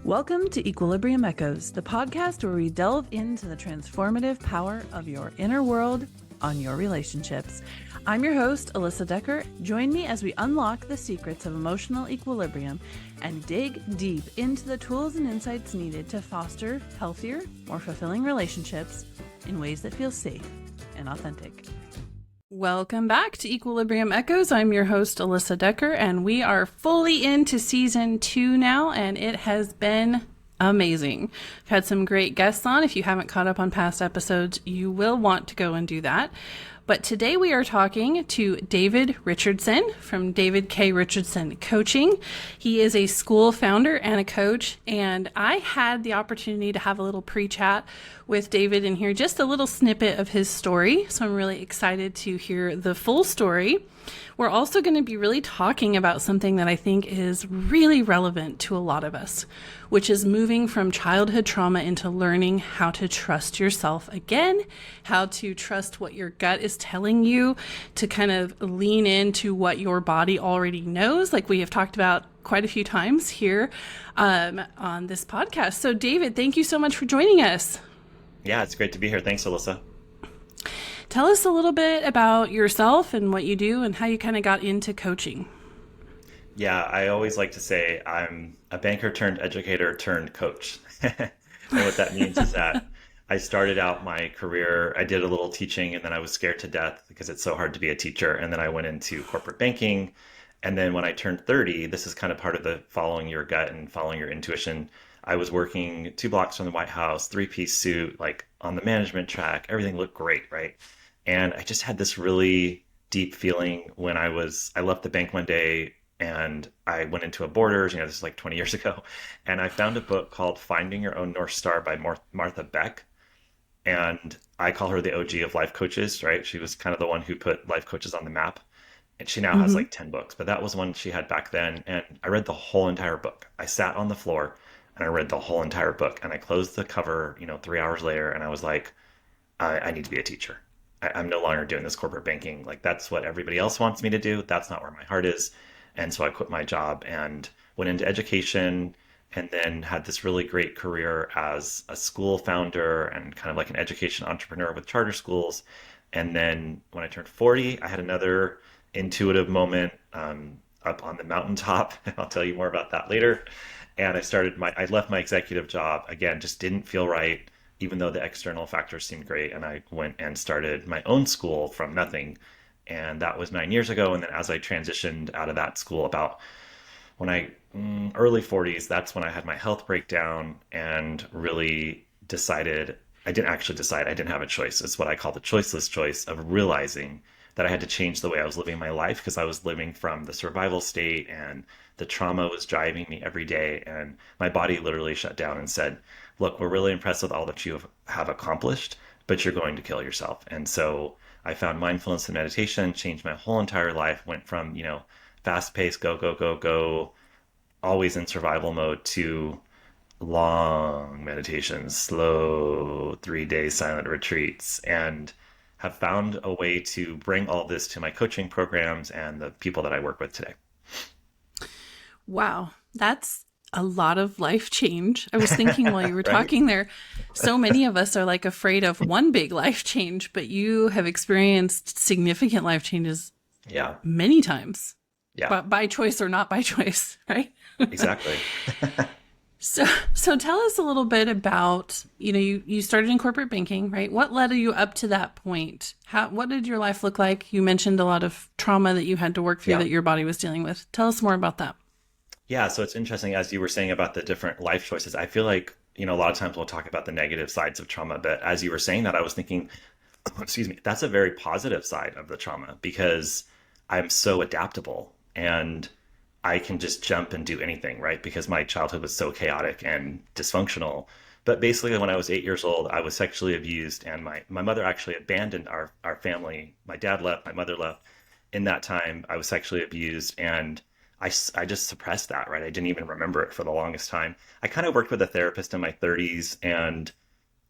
Welcome to Equilibrium Echoes, the podcast where we delve into the transformative power of your inner world on your relationships. I'm your host, Alyssa Decker. Join me as we unlock the secrets of emotional equilibrium and dig deep into the tools and insights needed to foster healthier, more fulfilling relationships in ways that feel safe and authentic. Welcome back to Equilibrium Echoes. I'm your host, Alyssa Decker, and we are fully into season 2 now, and it has been amazing. I've had some great guests on. If you haven't caught up on past episodes, you will want to go and do that. But today we are talking to David Richardson from David K Richardson Coaching. He is a school founder and a coach, and I had the opportunity to have a little pre-chat with David and hear just a little snippet of his story. So I'm really excited to hear the full story. We're also going to be really talking about something that I think is really relevant to a lot of us, which is moving from childhood trauma into learning how to trust yourself again, how to trust what your gut is telling you, to kind of lean into what your body already knows, like we have talked about quite a few times here on this podcast. So David, thank you so much for joining us. Yeah, it's great to be here. Thanks, Alyssa. Tell us a little bit about yourself and what you do and how you kind of got into coaching. Yeah, I always like to say I'm a banker turned educator turned coach. And what that means is that I started out my career, I did a little teaching, and then I was scared to death because it's so hard to be a teacher. And then I went into corporate banking. And then when I turned 30, this is kind of part of the following your gut and following your intuition. I was working 2 blocks from the White House, 3-piece suit, like on the management track. Everything looked great, right? And I just had this really deep feeling when I left the bank one day and I went into a Borders, this is like 20 years ago, and I found a book called Finding Your Own North Star by Martha Beck. And I call her the OG of life coaches, right? She was kind of the one who put life coaches on the map. And she now has like 10 books, but that was one she had back then. And I read the whole entire book. I sat on the floor and I read the whole entire book, and I closed the cover, 3 hours later, and I was like, I need to be a teacher. I'm no longer doing this corporate banking. Like, that's what everybody else wants me to do. That's not where my heart is. And so I quit my job and went into education, and then had this really great career as a school founder and kind of like an education entrepreneur with charter schools. And then when I turned 40, I had another intuitive moment up on the mountaintop. I'll tell you more about that later. And I left my executive job. Again, just didn't feel right, even though the external factors seemed great. And I went and started my own school from nothing. And that was 9 years ago. And then as I transitioned out of that school, about early 40s, that's when I had my health breakdown and really decided, I didn't actually decide, I didn't have a choice. It's what I call the choiceless choice of realizing that I had to change the way I was living my life, because I was living from the survival state and the trauma was driving me every day. And my body literally shut down and said, look, we're really impressed with all that you have accomplished, but you're going to kill yourself. And so I found mindfulness and meditation, changed my whole entire life, went from, fast paced, go, go, go, go, always in survival mode, to long meditations, slow 3-day silent retreats, and have found a way to bring all this to my coaching programs and the people that I work with today. Wow, that's a lot of life change. I was thinking while you were talking there, so many of us are like afraid of one big life change, but you have experienced significant life changes many times. Yeah. By choice or not by choice, right? Exactly. So tell us a little bit about, you started in corporate banking, right? What led you up to that point? What did your life look like? You mentioned a lot of trauma that you had to work through that your body was dealing with. Tell us more about that. Yeah, so it's interesting, as you were saying about the different life choices. I feel like, a lot of times we'll talk about the negative sides of trauma, but as you were saying that, I was thinking, excuse me, that's a very positive side of the trauma, because I'm so adaptable and I can just jump and do anything, right? Because my childhood was so chaotic and dysfunctional. But basically, when I was 8 years old, I was sexually abused, and my mother actually abandoned our family. My dad left, my mother left. In that time, I was sexually abused, and I just suppressed that, right? I didn't even remember it for the longest time. I kind of worked with a therapist in my 30s, and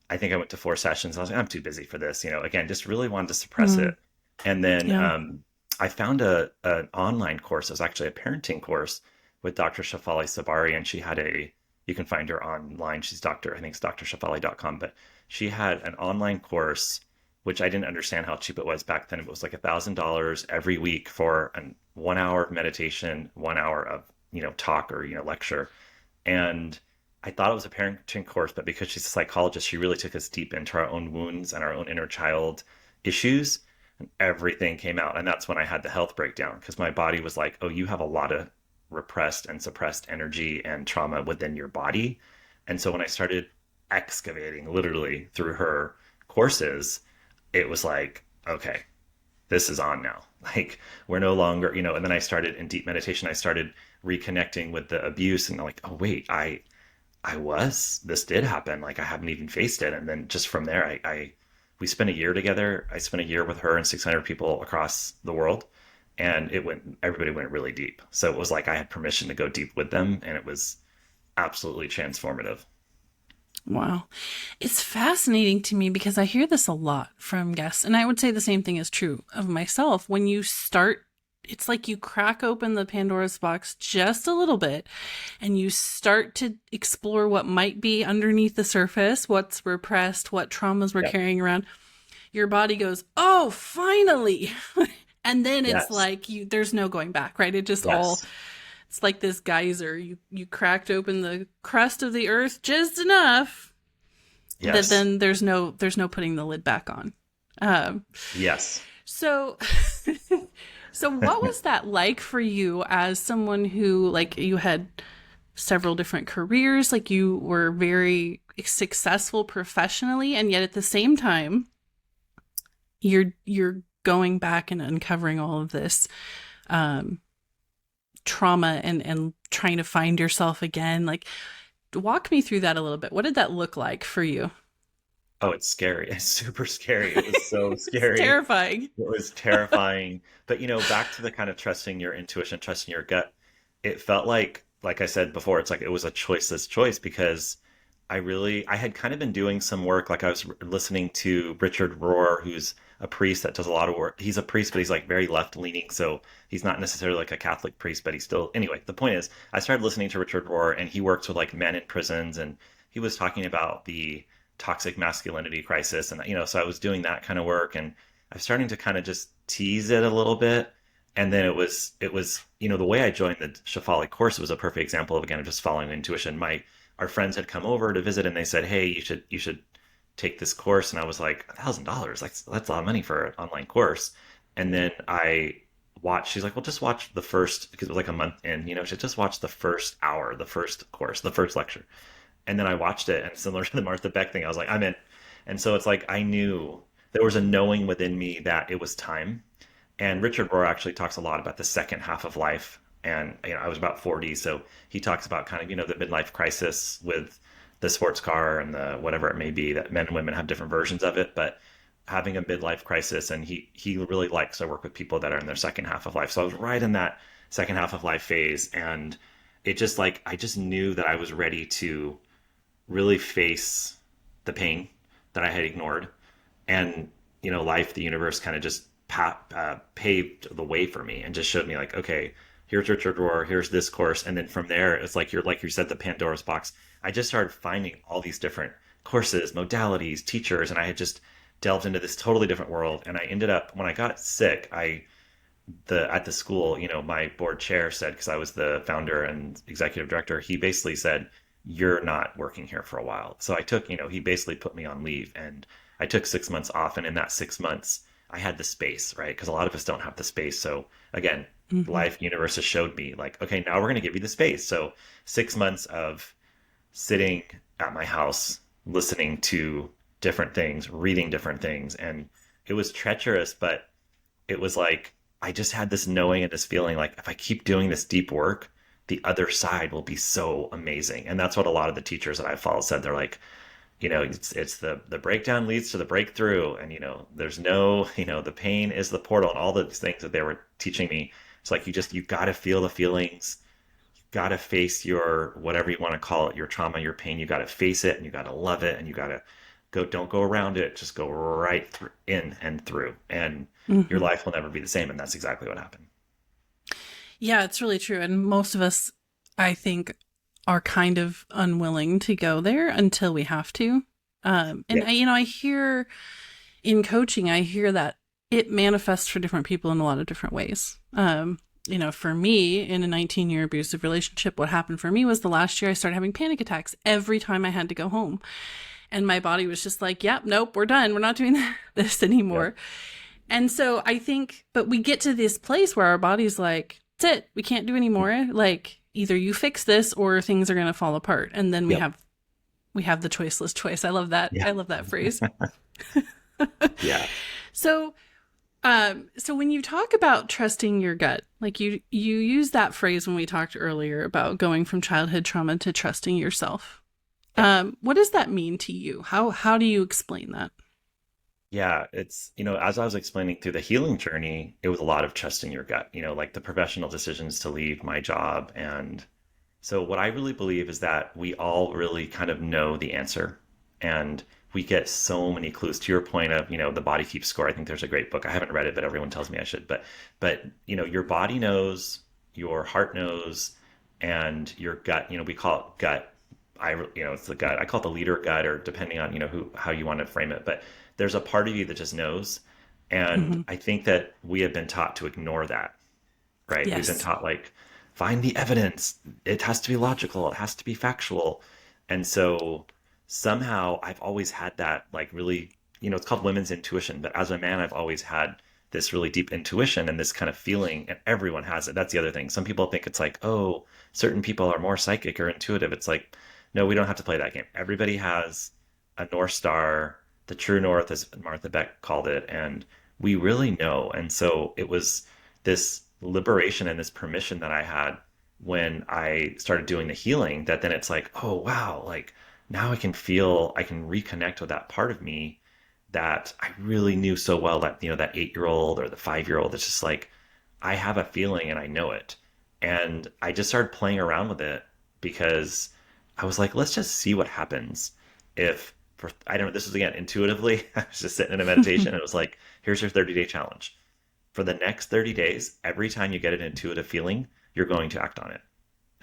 I think I went to 4 sessions. I was like, I'm too busy for this, again, just really wanted to suppress it. And then I found an online course. It was actually a parenting course with Dr. Shafali Sabari, and she had a You can find her online. She's Dr. I think it's drshafali.com, but she had an online course, which I didn't understand how cheap it was back then. It was like $1,000 every week for 1 hour of meditation, 1 hour of, talk or, lecture. And I thought it was a parenting course, but because she's a psychologist, she really took us deep into our own wounds and our own inner child issues. And everything came out. And that's when I had the health breakdown because my body was like, oh, you have a lot of repressed and suppressed energy and trauma within your body. And so when I started excavating literally through her courses, it was like, okay, this is on now. Like we're no longer, and then I started in deep meditation, I started reconnecting with the abuse and like, oh wait, this did happen. Like I haven't even faced it. And then just from there, we spent a year together. I spent a year with her and 600 people across the world. And everybody went really deep. So it was like I had permission to go deep with them. And it was absolutely transformative. Wow. It's fascinating to me because I hear this a lot from guests. And I would say the same thing is true of myself. When you start, it's like you crack open the Pandora's box just a little bit and you start to explore what might be underneath the surface, what's repressed, what traumas we're carrying around. Your body goes, oh, finally. And then it's like there's no going back, right? It just it's like this geyser. You cracked open the crust of the earth just enough that then there's no putting the lid back on. Yes. So what was that like for you as someone who, like, you had several different careers, like you were very successful professionally, and yet at the same time, you're going back and uncovering all of this trauma and trying to find yourself again. Like, walk me through that a little bit. What did that look like for you? Oh, it's scary. It's super scary. It was so scary. It's terrifying. It was terrifying. But, back to the kind of trusting your intuition, trusting your gut, it felt like I said before, it's like it was a choiceless choice because I had kind of been doing some work. Like I was listening to Richard Rohr, who's a priest that does a lot of work. He's a priest, but he's like very left leaning. So he's not necessarily like a Catholic priest, but he's still, anyway, the point is I started listening to Richard Rohr and he works with like men in prisons and he was talking about the toxic masculinity crisis. And, so I was doing that kind of work and I was starting to kind of just tease it a little bit. And then it was, the way I joined the Shafali course was a perfect example of, again, just following intuition. Our friends had come over to visit and they said, hey, you should take this course. And I was like, $1,000, that's a lot of money for an online course. And then she's like, well, just watch the first, because it was like a month in, she just watch the first hour, the first course, the first lecture. And then I watched it and similar to the Martha Beck thing, I was like, I'm in. And so it's like, I knew there was a knowing within me that it was time. And Richard Rohr actually talks a lot about the second half of life. And, I was about 40. So he talks about kind of, the midlife crisis with the sports car and the whatever it may be, that men and women have different versions of it, but having a midlife crisis. And he really likes to work with people that are in their second half of life. So I was right in that second half of life phase. And it just I just knew that I was ready to really face the pain that I had ignored. And, life, the universe kind of just paved the way for me and just showed me like, okay, here's Richard Rohr, here's this course. And then from there, it's like you said, the Pandora's box. I just started finding all these different courses, modalities, teachers, and I had just delved into this totally different world. And I ended up, when I got sick, at the school, my board chair said, because I was the founder and executive director, he basically said, you're not working here for a while. So I took, he basically put me on leave and I took 6 months off. And in that 6 months, I had the space, right? Because a lot of us don't have the space. So again, life, universe has showed me like, okay, now we're going to give you the space. So 6 months of sitting at my house, listening to different things, reading different things. And it was treacherous, but it was like, I just had this knowing and this feeling like if I keep doing this deep work, the other side will be so amazing. And that's what a lot of the teachers that I followed said. They're like, it's the breakdown leads to the breakthrough. And, there's no, the pain is the portal and all these things that they were teaching me. It's like, you got to feel the feelings. You got to face your, whatever you want to call it, your trauma, your pain. You got to face it and you got to love it. And you got to don't go around it. Just go right through, in and through. And your life will never be the same. And that's exactly what happened. Yeah, it's really true. And most of us, I think, are kind of unwilling to go there until we have to. And Yeah. I hear in coaching, I hear that it manifests for different people in a lot of different ways. For me, in a 19-year abusive relationship, what happened for me was the last year I started having panic attacks every time I had to go home. And my body was just like, yep, nope, we're done. We're not doing this Yeah. anymore. And so I think, but we get to this place where our body's like, that's it. We can't do anymore. Like, either you fix this or things are going to fall apart. And then Yep. we have the choiceless choice. I love that. Yeah. I love that phrase. Yeah. So, so when you talk about trusting your gut, like you use that phrase when we talked earlier about going from childhood trauma to trusting yourself. Yeah. What does that mean to you? How do you explain that? Yeah, it's, as I was explaining through the healing journey, it was a lot of trusting your gut, like the professional decisions to leave my job. And so what I really believe is that we all really kind of know the answer. And we get so many clues to your point of, the body keeps score. I think there's a great book. I haven't read it, but everyone tells me I should. But your body knows, your heart knows, and your gut, we call it gut. It's the gut. I call it the leader gut, or depending on, how you want to frame it. But there's a part of you that just knows. And Mm-hmm. I think that we have been taught to ignore that, right? We've been Yes. taught like, find the evidence. It has to be logical. It has to be factual. And so somehow I've always had that like really, it's called women's intuition, but as a man, I've always had this really deep intuition and this kind of feeling, and everyone has it. That's the other thing. Some people think it's like, oh, certain people are more psychic or intuitive. It's like, no, we don't have to play that game. Everybody has a North Star, the true North, as Martha Beck called it, and we really know. And so it was this liberation and this permission that I had when I started doing the healing, that then it's like, oh, wow, like now I can reconnect with that part of me that I really knew so well, that, that 8-year-old or the 5-year-old. It's just like, I have a feeling and I know it. And I just started playing around with it because I was like, let's just see what happens if, I don't know, this is again intuitively. I was just sitting in a meditation and it was like, here's your 30-day challenge. For the next 30 days, every time you get an intuitive feeling, you're going to act on it.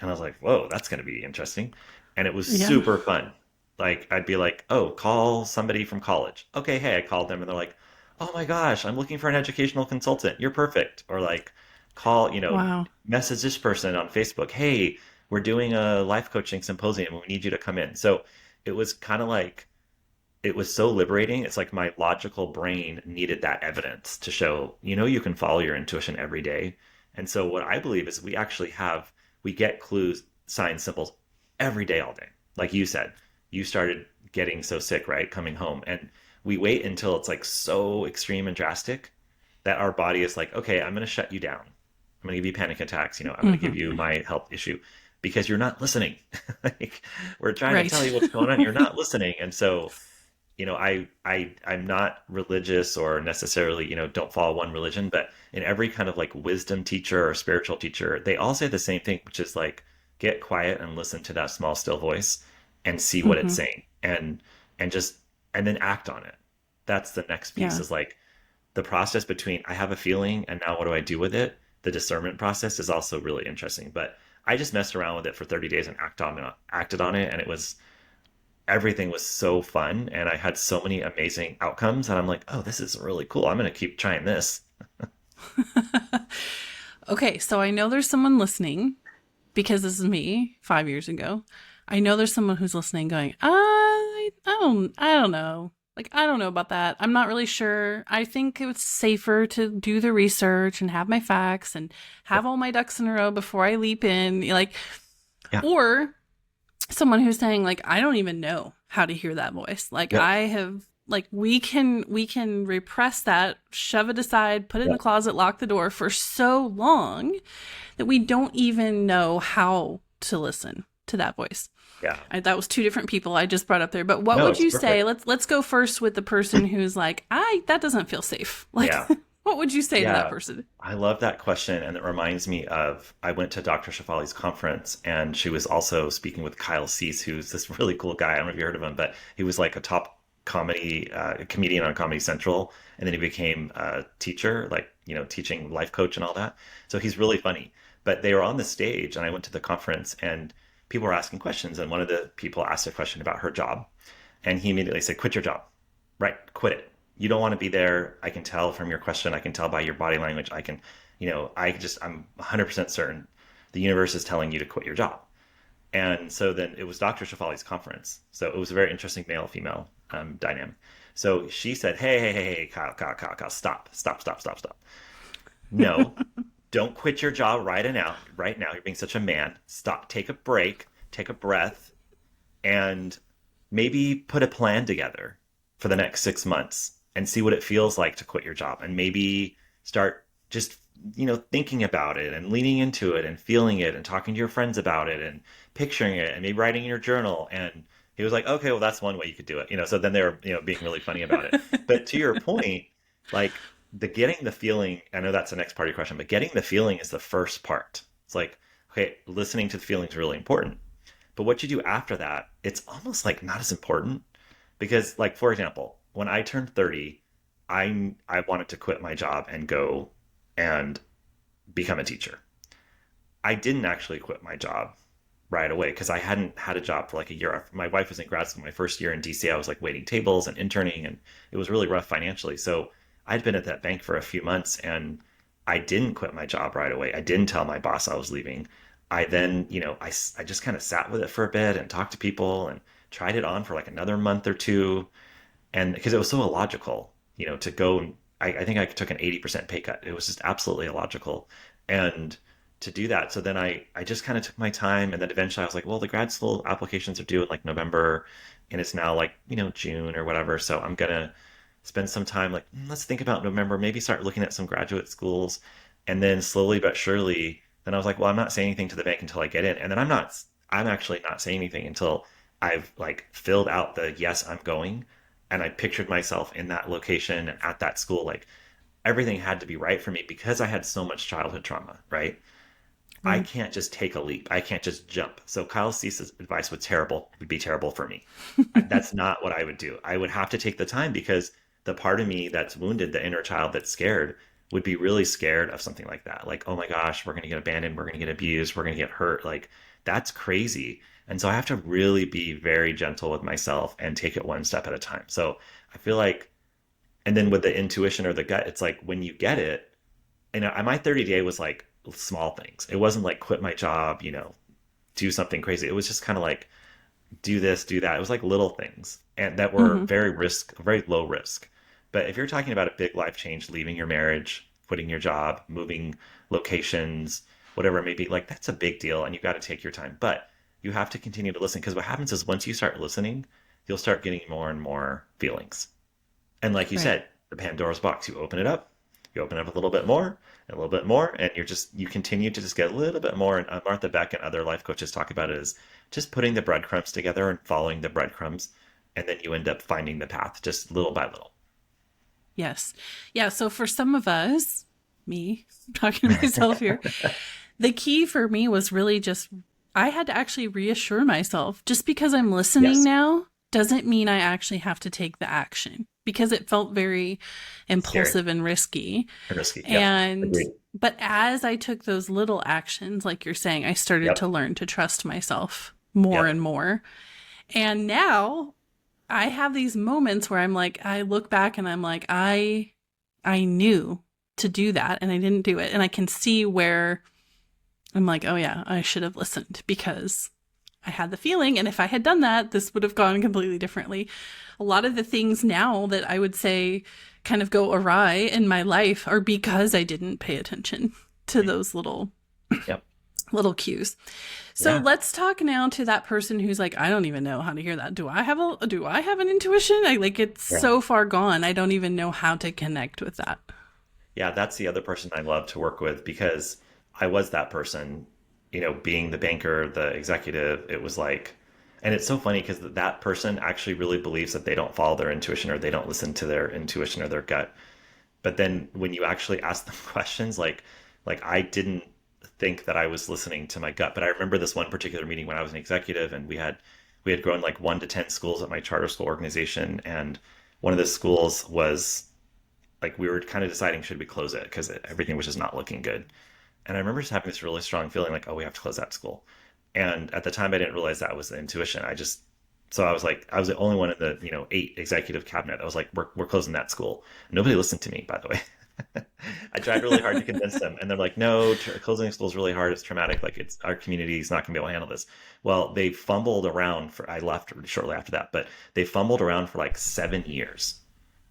And I was like, whoa, that's going to be interesting. And it was Yeah. super fun. Like, I'd be like, oh, call somebody from college. Okay, hey, I called them and they're like, oh my gosh, I'm looking for an educational consultant. You're perfect. Or like, call, Wow. message this person on Facebook. Hey, we're doing a life coaching symposium and we need you to come in. So it was kind of like, it was so liberating. It's like my logical brain needed that evidence to show, you can follow your intuition every day. And so what I believe is we get clues, signs, symbols every day, all day. Like you said, you started getting so sick, right? Coming home. And we wait until it's like so extreme and drastic that our body is like, okay, I'm going to shut you down. I'm going to give you panic attacks. I'm going to give Hmm. you my health issue because you're not listening. Like, we're trying to tell Right. you what's going on. You're not listening. And so I'm not religious or necessarily, don't follow one religion, but in every kind of like wisdom teacher or spiritual teacher, they all say the same thing, which is like, get quiet and listen to that small, still voice and see what it's Hmm. saying, and just, and then act on it. That's the next piece, Yeah. is like the process between I have a feeling and now what do I do with it? The discernment process is also really interesting, but I just messed around with it for 30 days and acted on it. And everything was so fun and I had so many amazing outcomes and I'm like, oh, this is really cool. I'm going to keep trying this. Okay, so I know there's someone listening because this is me 5 years ago. I know there's someone who's listening going, I don't know. Like, I don't know about that. I'm not really sure. I think it's safer to do the research and have my facts and Yeah. have all my ducks in a row before I leap in. Like, Yeah. or someone who's saying like, I don't even know how to hear that voice. Like Yep. I have, like, we can repress that, shove it aside, put it in the Yep. closet, lock the door for so long that we don't even know how to listen to that voice. Yeah. That was two different people I just brought up there. But what No, would it's you say? perfect. Let's go first with the person who's like, that doesn't feel safe. Like, Yeah. what would you say to that Yeah. person? I love that question. And it reminds me of, I went to Dr. Shafali's conference and she was also speaking with Kyle Cease, who's this really cool guy. I don't know if you heard of him, but he was like a top comedian on Comedy Central. And then he became a teacher, like, teaching life coach and all that. So he's really funny. But they were on the stage and I went to the conference and people were asking questions, and one of the people asked a question about her job, and he immediately said, "Quit your job, right? Quit it. You don't want to be there. I can tell from your question. I can tell by your body language. I can, I'm 100% certain the universe is telling you to quit your job." And so then it was Dr. Shafali's conference. So it was a very interesting male female dynamic. So she said, hey, Kyle, Kyle, stop. No, don't quit your job right now. Right now, you're being such a man. Stop, take a break, take a breath, and maybe put a plan together for the next 6 months and see what it feels like to quit your job. And maybe start just, thinking about it and leaning into it and feeling it and talking to your friends about it and picturing it and maybe writing in your journal. And he was like, okay, well, that's one way you could do it. So then they were, being really funny about it. But to your point, like the getting the feeling, I know that's the next part of your question, but getting the feeling is the first part. It's like, okay, listening to the feeling is really important. But what you do after that, it's almost like not as important because, like, for example, when I turned 30, I wanted to quit my job and go and become a teacher. I didn't actually quit my job right away because I hadn't had a job for like a year. My wife was in grad school. My first year in DC, I was like waiting tables and interning, and it was really rough financially. So I'd been at that bank for a few months, and I didn't quit my job right away. I didn't tell my boss I was leaving. I then, I just kind of sat with it for a bit and talked to people and tried it on for like another month or two. And because it was so illogical, to go, I think I took an 80% pay cut. It was just absolutely illogical. And to do that. So then I just kind of took my time, and then eventually I was like, well, the grad school applications are due in like November, and it's now like, June or whatever. So I'm going to spend some time like, let's think about November, maybe start looking at some graduate schools. And then slowly but surely, then I was like, well, I'm not saying anything to the bank until I get in. And then I'm actually not saying anything until I've like filled out the, yes, I'm going. And I pictured myself in that location and at that school. Like everything had to be right for me because I had so much childhood trauma, right? I can't just take a leap. I can't just jump. So Kyle Cease's advice would be terrible for me. That's not what I would do. I would have to take the time because the part of me that's wounded, the inner child that's scared, would be really scared of something like that. Like, oh my gosh, we're going to get abandoned. We're going to get abused. We're going to get hurt. Like that's crazy. And so I have to really be very gentle with myself and take it one step at a time. So I feel like, and then with the intuition or the gut, it's like when you get it, and my 30-day was like small things. It wasn't like quit my job, do something crazy. It was just kind of like do this, do that. It was like little things and that were very low risk. But if you're talking about a big life change, leaving your marriage, quitting your job, moving locations, whatever it may be, like that's a big deal and you've got to take your time. But you have to continue to listen because what happens is once you start listening, you'll start getting more and more feelings. And like you said, the Pandora's box, you open it up a little bit more, and a little bit more, and you continue to just get a little bit more. And Martha Beck and other life coaches talk about it as just putting the breadcrumbs together and following the breadcrumbs, and then you end up finding the path just little by little. Yes. Yeah. So for some of us, me talking to myself here, the key for me was really just, I had to actually reassure myself just because I'm listening now doesn't mean I actually have to take the action because it felt very impulsive and risky. And, but as I took those little actions, like you're saying, I started to learn to trust myself more and more. And now I have these moments where I'm like, I look back and I'm like, I knew to do that and I didn't do it. And I can see where I'm like, oh yeah, I should have listened because I had the feeling. And if I had done that, this would have gone completely differently. A lot of the things now that I would say kind of go awry in my life are because I didn't pay attention to those little cues. So let's talk now to that person who's like, I don't even know how to hear that. Do I have an intuition? It's so far gone. I don't even know how to connect with that. Yeah, that's the other person I love to work with because I was that person, being the banker, the executive. It was like, and it's so funny because that person actually really believes that they don't follow their intuition or they don't listen to their intuition or their gut. But then when you actually ask them questions, like I didn't think that I was listening to my gut. But I remember this one particular meeting when I was an executive and we had grown like 1 to 10 schools at my charter school organization. And one of the schools was like, we were kind of deciding, should we close it? Because everything was just not looking good. And I remember just having this really strong feeling like, oh, we have to close that school. And at the time, I didn't realize that was the intuition. So I was like, I was the only one in the, 8 executive cabinet. I was like, we're closing that school. Nobody listened to me, by the way. I tried really hard to convince them, and they're like, no, closing a school is really hard. It's traumatic. Like, it's our community is not going to be able to handle this. Well, they fumbled around I left shortly after that, but they fumbled around for like 7 years,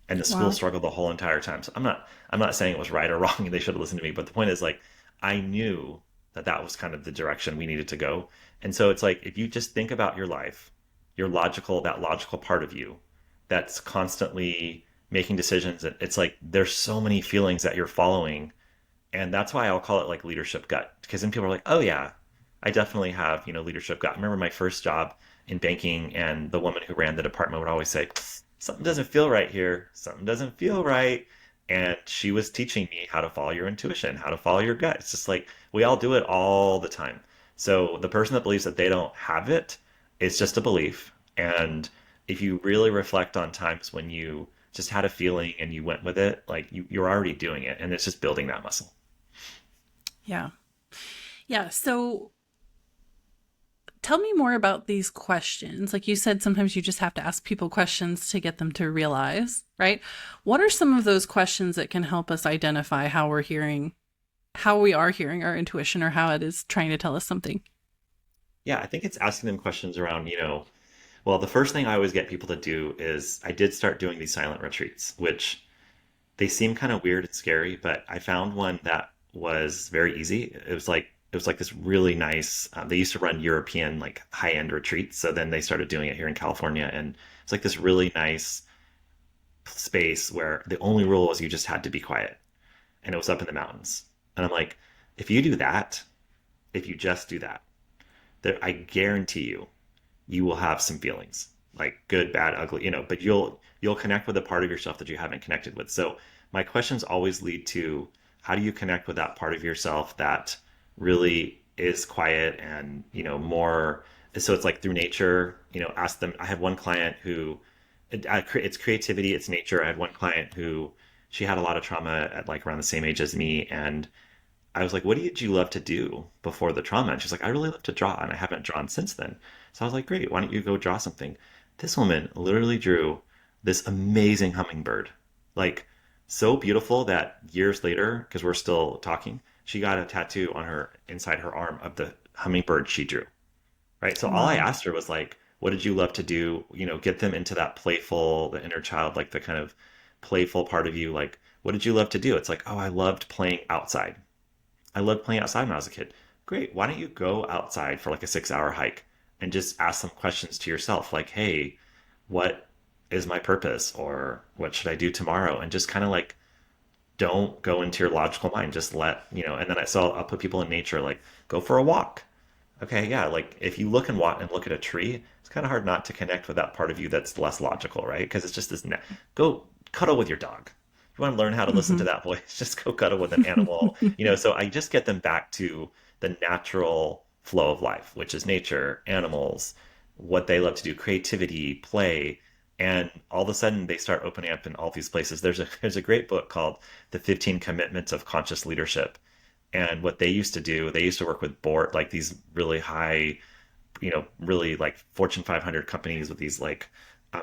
and the school Wow. struggled the whole entire time. So I'm not saying it was right or wrong and they should have listened to me, but the point is, like, I knew that that was kind of the direction we needed to go. And so it's like, if you just think about your life, that logical part of you that's constantly making decisions, it's like there's so many feelings that you're following. And that's why I'll call it like leadership gut, because then people are like, oh yeah, I definitely have, leadership gut. I remember my first job in banking, and the woman who ran the department would always say, something doesn't feel right here. Something doesn't feel right. And she was teaching me how to follow your intuition, how to follow your gut. It's just like we all do it all the time. So the person that believes that they don't have it, it's just a belief. And if you really reflect on times when you just had a feeling and you went with it, like you're already doing it, and it's just building that muscle. Yeah. Yeah. So tell me more about these questions. Like you said, sometimes you just have to ask people questions to get them to realize, right? What are some of those questions that can help us identify how we are hearing our intuition, or how it is trying to tell us something? Yeah, I think it's asking them questions around, well, the first thing I always get people to do is I did start doing these silent retreats, which they seem kind of weird and scary, but I found one that was very easy. It was like this really nice. They used to run European like high end retreats, so then they started doing it here in California, and it's like this really nice space where the only rule was you just had to be quiet, and it was up in the mountains. And I'm like, if you do that, if you just do that, there, I guarantee you will have some feelings, like good, bad, ugly, but you'll connect with a part of yourself that you haven't connected with. So my questions always lead to, how do you connect with that part of yourself that really is quiet and, more. So it's like through nature, ask them. I have one client who it's creativity, it's nature. I had one client who, she had a lot of trauma at like around the same age as me, and I was like, what did you love to do before the trauma? And she's like, I really love to draw, and I haven't drawn since then. So I was like, great, why don't you go draw something? This woman literally drew this amazing hummingbird, like so beautiful that years later, because we're still talking, she got a tattoo on her inside her arm of the hummingbird she drew. Right. So all I Wow. asked her was like, what did you love to do? Get them into that playful, the inner child, like the kind of playful part of you. Like, what did you love to do? It's like, oh, I loved playing outside. I loved playing outside when I was a kid. Great. Why don't you go outside for like a 6 hour hike and just ask some questions to yourself, like, hey, what is my purpose? Or what should I do tomorrow? And just kind of like, don't go into your logical mind. Just and then I'll put people in nature, like, go for a walk. Okay, yeah, like if you look and walk and look at a tree, it's kind of hard not to connect with that part of you that's less logical, right? Because it's just go cuddle with your dog. If you want to learn how to listen to Hmm. that voice, just go cuddle with an animal. So I just get them back to the natural flow of life, which is nature, animals, what they love to do, creativity, play. And all of a sudden they start opening up in all these places. There's a great book called The 15 Commitments of Conscious Leadership. And what they used to do, they used to work with like these really high, really like Fortune 500 companies with these like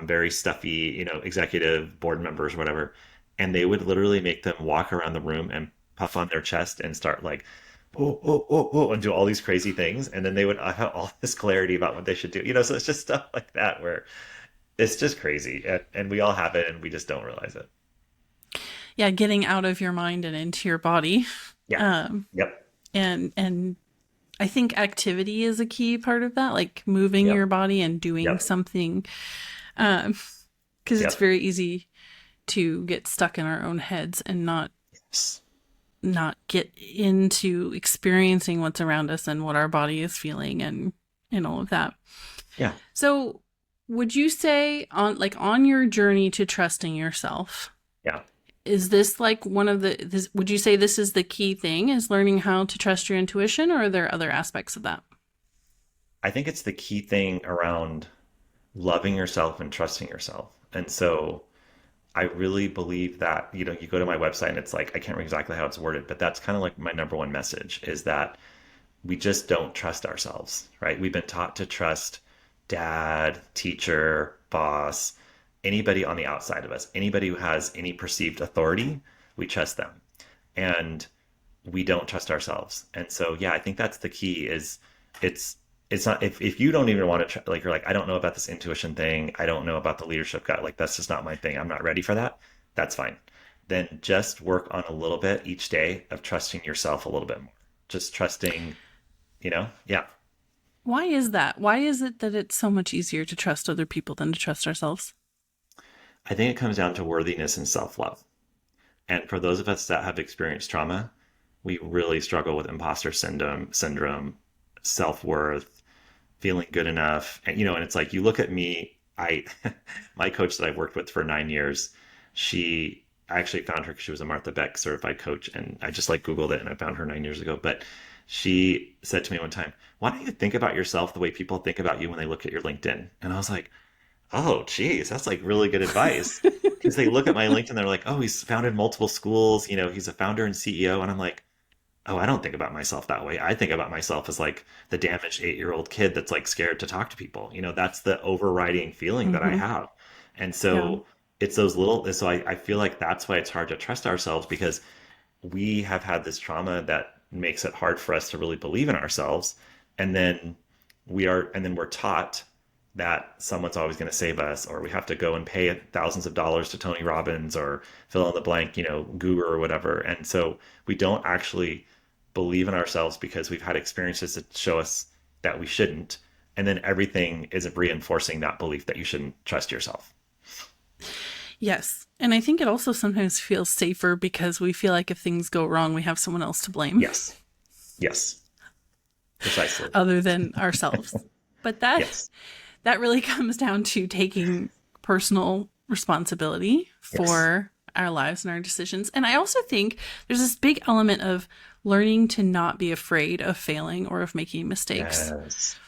very stuffy, executive board members or whatever. And they would literally make them walk around the room and puff on their chest and start like, oh, oh, oh, oh, and do all these crazy things. And then they would have all this clarity about what they should do. So it's just stuff like that where it's just crazy. And we all have it and we just don't realize it. Yeah, getting out of your mind and into your body. Yeah. Um, Yep. and I think activity is a key part of that, like moving your Yep. body and doing Yep. something. Um, because it's Yep. very easy to get stuck in our own heads and Yes. not get into experiencing what's around us and what our body is feeling and all of that. Yeah. So, would you say on your journey to trusting yourself, Yeah. is this like would you say this is the key thing, is learning how to trust your intuition, or are there other aspects of that? I think it's the key thing around loving yourself and trusting yourself. And so I really believe that, you go to my website and it's like, I can't remember exactly how it's worded, but that's kind of like my number one message is that we just don't trust ourselves, right? We've been taught to trust dad, teacher, boss, anybody on the outside of us, anybody who has any perceived authority, we trust them. And we don't trust ourselves. And so, yeah, I think that's the key is it's, it's not, if you don't even want to try, like, you're like, I don't know about this intuition thing. I don't know about the leadership guy. Like, that's just not my thing. I'm not ready for that. That's fine. Then just work on a little bit each day of trusting yourself a little bit more. Just trusting, yeah. Why is that? Why is it that it's so much easier to trust other people than to trust ourselves? I think it comes down to worthiness and self love. And for those of us that have experienced trauma, we really struggle with imposter syndrome, self worth, feeling good enough. And it's like you look at me, my coach that I worked with for 9 years, I actually found her because she was a Martha Beck certified coach. And I just like Googled it and I found her 9 years ago. But she said to me one time, why don't you think about yourself the way people think about you when they look at your LinkedIn? And I was like, oh, geez, that's like really good advice. Because they look at my LinkedIn, they're like, oh, he's founded multiple schools, he's a founder and CEO. And I'm like, oh, I don't think about myself that way. I think about myself as like the damaged 8-year-old kid that's like scared to talk to people. That's the overriding feeling that I Mm-hmm. have. And Yeah. so it's those little, so I feel like that's why it's hard to trust ourselves because we have had this trauma that makes it hard for us to really believe in ourselves. And then we're taught that someone's always going to save us, or we have to go and pay thousands of dollars to Tony Robbins or fill in the blank, guru or whatever. And so we don't actually believe in ourselves because we've had experiences that show us that we shouldn't. And then everything is reinforcing that belief that you shouldn't trust yourself. Yes. And I think it also sometimes feels safer because we feel like if things go wrong, we have someone else to blame Yes. Yes. Precisely. other than ourselves. But Yes. that really comes down to taking personal responsibility Yes. for our lives and our decisions. And I also think there's this big element of learning to not be afraid of failing or of making mistakes. Yes.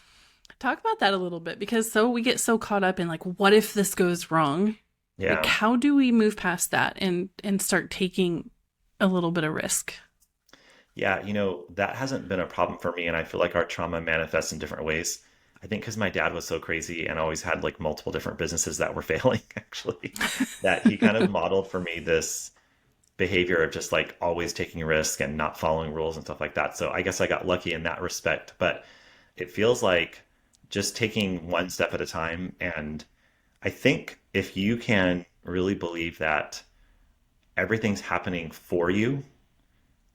Talk about that a little bit because we get so caught up in like, what if this goes wrong? Like, Yeah. how do we move past that and start taking a little bit of risk? Yeah, that hasn't been a problem for me, and I feel like our trauma manifests in different ways. I think because my dad was so crazy and always had like multiple different businesses that were failing, actually, that he kind of modeled for me this behavior of just like always taking risk and not following rules and stuff like that. So I guess I got lucky in that respect, but it feels like just taking one step at a time. And I think if you can really believe that everything's happening for you,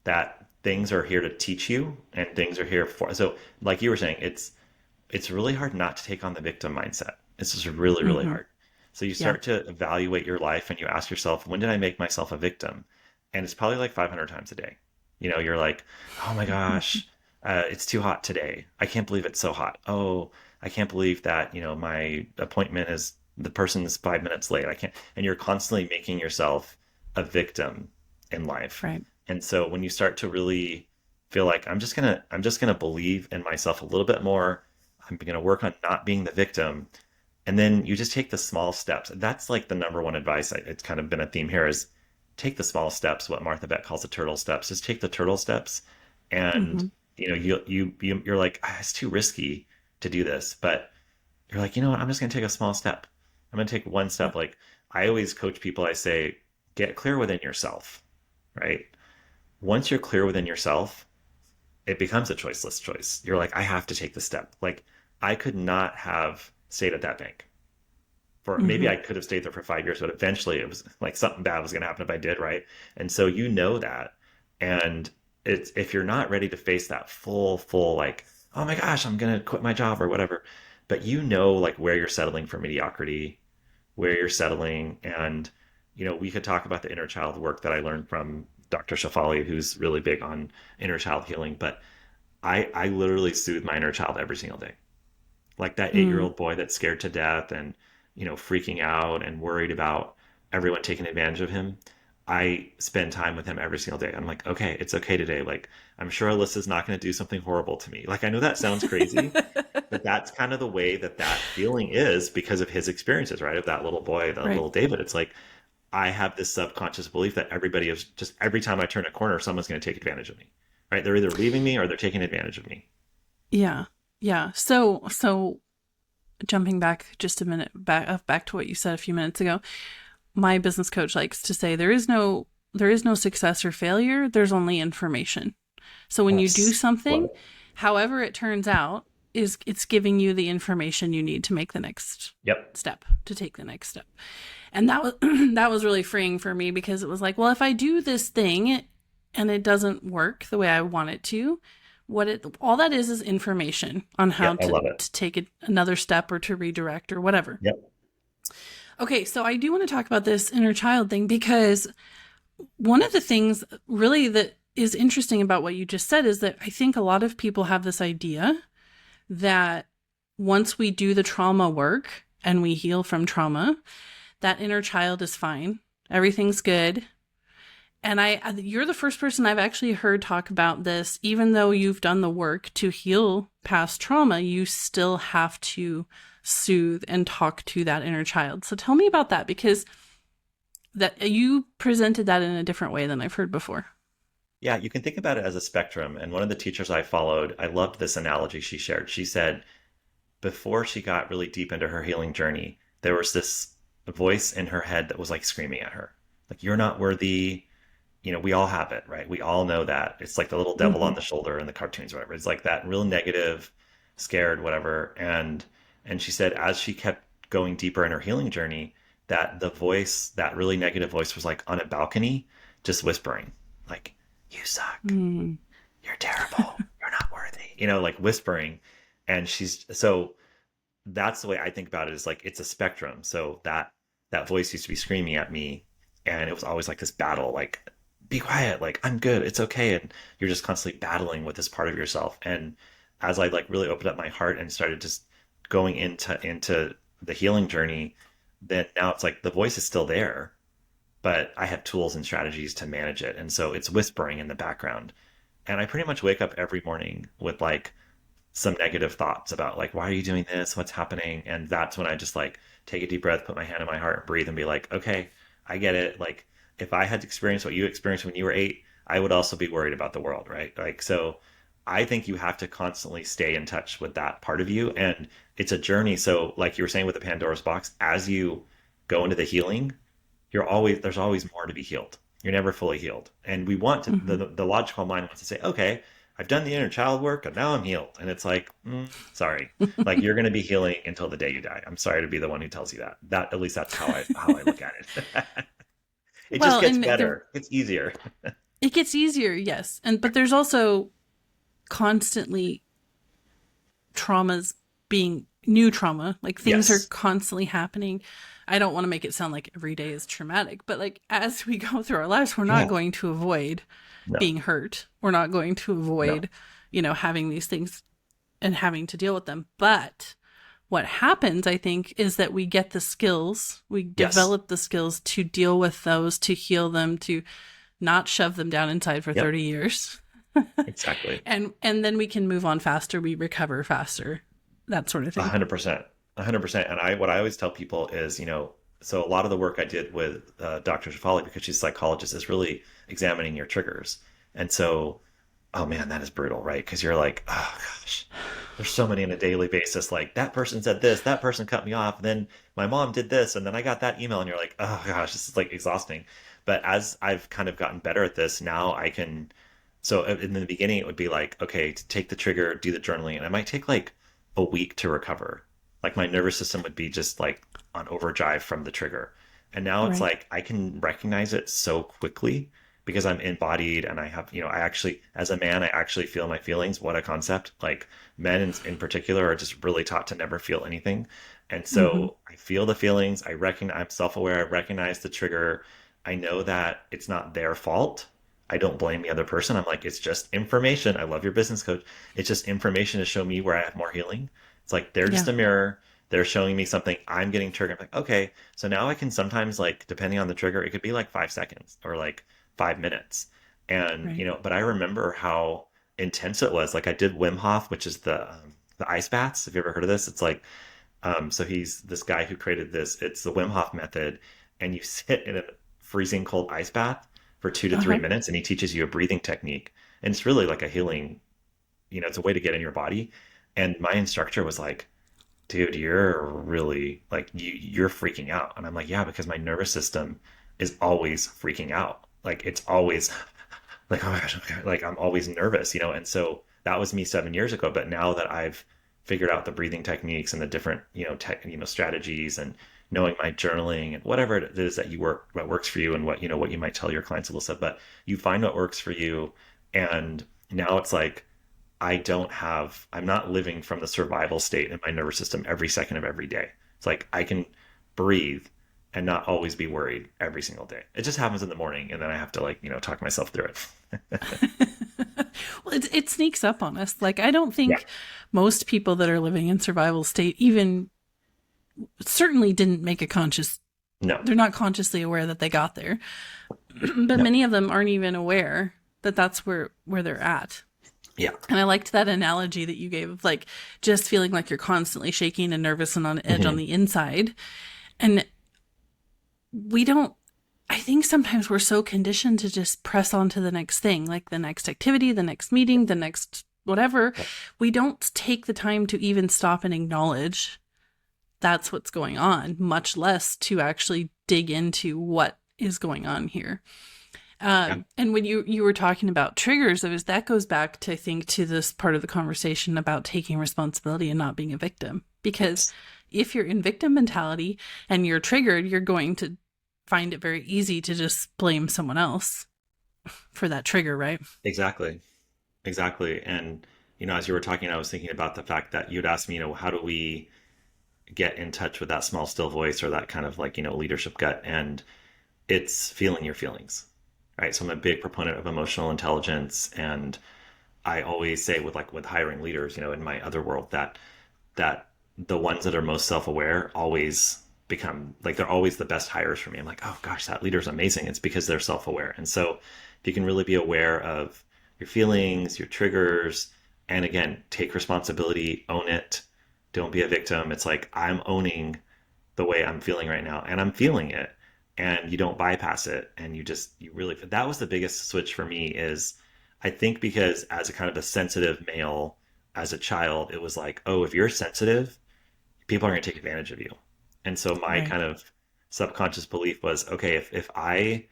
that things are here to teach you and things are here for, so like you were saying, it's really hard not to take on the victim mindset. It's just really, really Mm-hmm. hard. So you Yeah. start to evaluate your life and you ask yourself, when did I make myself a victim? And it's probably like 500 times a day. You're like, oh my gosh, it's too hot today. I can't believe it's so hot. Oh, I can't believe that, my appointment is the person's 5 minutes late. I can't. And you're constantly making yourself a victim in life. Right. And so when you start to really feel like I'm just gonna believe in myself a little bit more, I'm gonna work on not being the victim, and then you just take the small steps. That's like the number one advice. It's kind of been a theme here is take the small steps, what Martha Beck calls the turtle steps. Just take the turtle steps, and Mm-hmm. you're like, "Ah, it's too risky to do this, but you're like, you know what? I'm just gonna take a small step. I'm gonna take one Yeah. step. Like I always coach people, I say, get clear within yourself, right? Once you're clear within yourself, it becomes a choiceless choice. You're like, I have to take the step. Like I could not have stayed at that bank for, maybe Mm-hmm. I could have stayed there for 5 years, but eventually it was like something bad was going to happen if I did, right? And so that, and it's if you're not ready to face that full like, oh my gosh, I'm going to quit my job or whatever, but like where you're settling for mediocrity, where you're settling, and we could talk about the inner child work that I learned from Dr. Shafali, who's really big on inner child healing, but I literally soothe my inner child every single day. Like that 8 year Mm. old boy that's scared to death and, freaking out and worried about everyone taking advantage of him. I spend time with him every single day. I'm like, okay, it's okay today. Like, I'm sure Alyssa's not going to do something horrible to me. Like, I know that sounds crazy, but that's kind of the way that feeling is because of his experiences, right? Of that little boy, the Right. little David. It's like, I have this subconscious belief that everybody is just every time I turn a corner, someone's going to take advantage of me, right? They're either leaving me or they're taking advantage of me. Yeah. Yeah. So jumping back just a minute back to what you said a few minutes ago, my business coach likes to say there is no success or failure, there's only information. So when you do Yes. Love something, it. however it turns out, it's giving you the information you need to make the next Yep. step, to take the next step. And that was that was really freeing for me, because it was like, well, if I do this thing and it doesn't work the way I want it to, all that is information on how Yep. I to, love it. to take it another step, or to redirect, or whatever. Yep. Okay, so I do want to talk about this inner child thing, because one of the things really that is interesting about what you just said is that I think a lot of people have this idea that once we do the trauma work and we heal from trauma, that inner child is fine. Everything's good. And you're the first person I've actually heard talk about this. Even though you've done the work to heal past trauma, you still have to soothe and talk to that inner child. So tell me about that, because that you presented that in a different way than I've heard before. Yeah, you can think about it as a spectrum. And one of the teachers I followed, I loved this analogy she shared. She said, before she got really deep into her healing journey, there was this voice in her head that was like screaming at her, like, you're not worthy. We all have it, right? We all know that. It's like the little devil on Mm-hmm. the shoulder in the cartoons, or whatever. It's like that real negative, scared, whatever. And she said, as she kept going deeper in her healing journey, that the voice, that really negative voice, was like on a balcony, just whispering, like, you suck, Mm. you're terrible, you're not worthy, like whispering. And so that's the way I think about it, is like it's a spectrum. So that voice used to be screaming at me, and it was always like this battle, like, be quiet, like, I'm good, it's okay. And you're just constantly battling with this part of yourself. And as I like really opened up my heart and started just going into the healing journey, then now it's like the voice is still there, but I have tools and strategies to manage it. And so it's whispering in the background. And I pretty much wake up every morning with like some negative thoughts about like, why are you doing this? What's happening? And that's when I just like take a deep breath, put my hand on my heart, and breathe, and be like, okay, I get it. Like, if I had experienced what you experienced when you were 8, I would also be worried about the world, right? Like, so I think you have to constantly stay in touch with that part of you. And it's a journey. So, like you were saying with the Pandora's box, as you go into the healing, there's always more to be healed. You're never fully healed. And we want to, Mm-hmm. the logical mind wants to say, okay, I've done the inner child work and now I'm healed. And it's like, sorry, like you're going to be healing until the day you die. I'm sorry to be the one who tells you that. At least that's how I look at it. It just Well, gets and better. It's easier. it gets easier, yes. But there's also constantly traumas being new trauma. Like, things are Yes. constantly happening. I don't want to make it sound like every day is traumatic, but like as we go through our lives, we're not Yeah. going to avoid No, being hurt. We're not going to no. avoid, having these things and having to deal with them. But what happens, I think, is that we get the skills, we Yes. develop the skills to deal with those, to heal them, to not shove them down inside for Yep. 30 years. Exactly. And then we can move on faster, we recover faster, that sort of A thing. hundred percent. 100%. And what I always tell people is, so a lot of the work I did with Dr. Shafali, because she's a psychologist, is really examining your triggers. And so, oh man, that is brutal, right? Because you're like, oh gosh, there's so many on a daily basis. Like, that person said this, that person cut me off, and then my mom did this, and then I got that email, and you're like, oh gosh, this is like exhausting. But as I've kind of gotten better at this, now I can. So in the beginning, it would be like, okay, to take the trigger, do the journaling, and it might take like a week to recover. Like, my nervous system would be just like on overdrive from the trigger. And now it's Right. like I can recognize it so quickly because I'm embodied, and I have, I actually, as a man, I actually feel my feelings. What a concept. Like, men in particular are just really taught to never feel anything. And Mm-hmm. so I feel the feelings. I'm self-aware. I recognize the trigger. I know that it's not their fault. I don't blame the other person. I'm like, it's just information. I love your business coach. It's just information to show me where I have more healing. It's like they're just Yeah. a mirror. They're showing me something. I'm getting triggered. I'm like, okay, so now I can sometimes, like, depending on the trigger, it could be like 5 seconds or like 5 minutes. And, Right. but I remember how intense it was. Like, I did Wim Hof, which is the ice baths. Have you ever heard of this? It's like, so he's this guy who created this. It's the Wim Hof method, and you sit in a freezing cold ice bath for 2 to 3 Uh-huh. minutes, and he teaches you a breathing technique. And it's really like a healing, it's a way to get in your body. And my instructor was like, dude, you're really like you're freaking out. And I'm like, yeah, because my nervous system is always freaking out. Like it's always like, oh my gosh, okay. Like I'm always nervous, And so that was me 7 years ago. But now that I've figured out the breathing techniques and the different, strategies, and knowing my journaling and whatever it is that what works for you, and what you might tell your clients, Alyssa, but you find what works for you. And now it's like, I'm not living from the survival state in my nervous system every second of every day. It's like I can breathe and not always be worried every single day. It just happens in the morning, and then I have to talk myself through it. Well, it sneaks up on us. Like, I don't Yeah. think most people that are living in survival state even certainly didn't make a conscious, No. they're not consciously aware that they got there. But No. many of them aren't even aware that that's where they're at. Yeah. And I liked that analogy that you gave of like just feeling like you're constantly shaking and nervous and on edge on the inside. And I think sometimes we're so conditioned to just press on to the next thing, like the next activity, the next meeting, the next whatever. We don't take the time to even stop and acknowledge that's what's going on, much less to actually dig into what is going on here. And when you were talking about triggers, that goes back to, I think, to this part of the conversation about taking responsibility and not being a victim. Because if you're in victim mentality and you're triggered, you're going to find it very easy to just blame someone else for that trigger, right? Exactly. Exactly. And, as you were talking, I was thinking about the fact that you'd asked me, how do we get in touch with that small, still voice, or that kind of leadership gut? And it's feeling your feelings, right? So I'm a big proponent of emotional intelligence. And I always say with hiring leaders, in my other world, that the ones that are most self-aware always become like, they're always the best hires for me. I'm like, oh gosh, that leader's amazing. It's because they're self-aware. And so if you can really be aware of your feelings, your triggers, and again, take responsibility, own it, don't be a victim. It's like, I'm owning the way I'm feeling right now, and I'm feeling it, and you don't bypass it. And that was the biggest switch for me, is I think because as a kind of a sensitive male, as a child, it was like, oh, if you're sensitive, people are going to take advantage of you. And so my Right. kind of subconscious belief was, okay, if I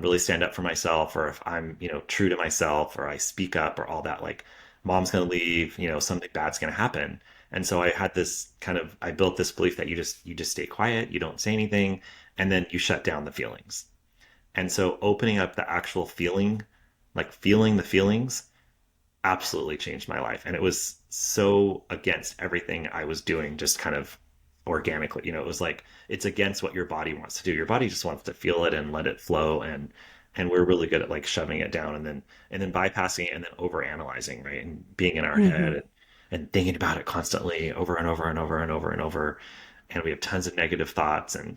really stand up for myself, or if I'm, true to myself, or I speak up, or all that, like mom's going to leave, something bad's going to happen. And so I built this belief that you just stay quiet, you don't say anything, and then you shut down the feelings. And so opening up the actual feeling, like feeling the feelings, absolutely changed my life. And it was so against everything I was doing, just kind of organically. It was like, it's against what your body wants to do. Your body just wants to feel it and let it flow. And we're really good at like shoving it down, and then bypassing it, and then over analyzing, right? And being in our Mm-hmm. head, and thinking about it constantly over and over and over and over and over. And we have tons of negative thoughts, and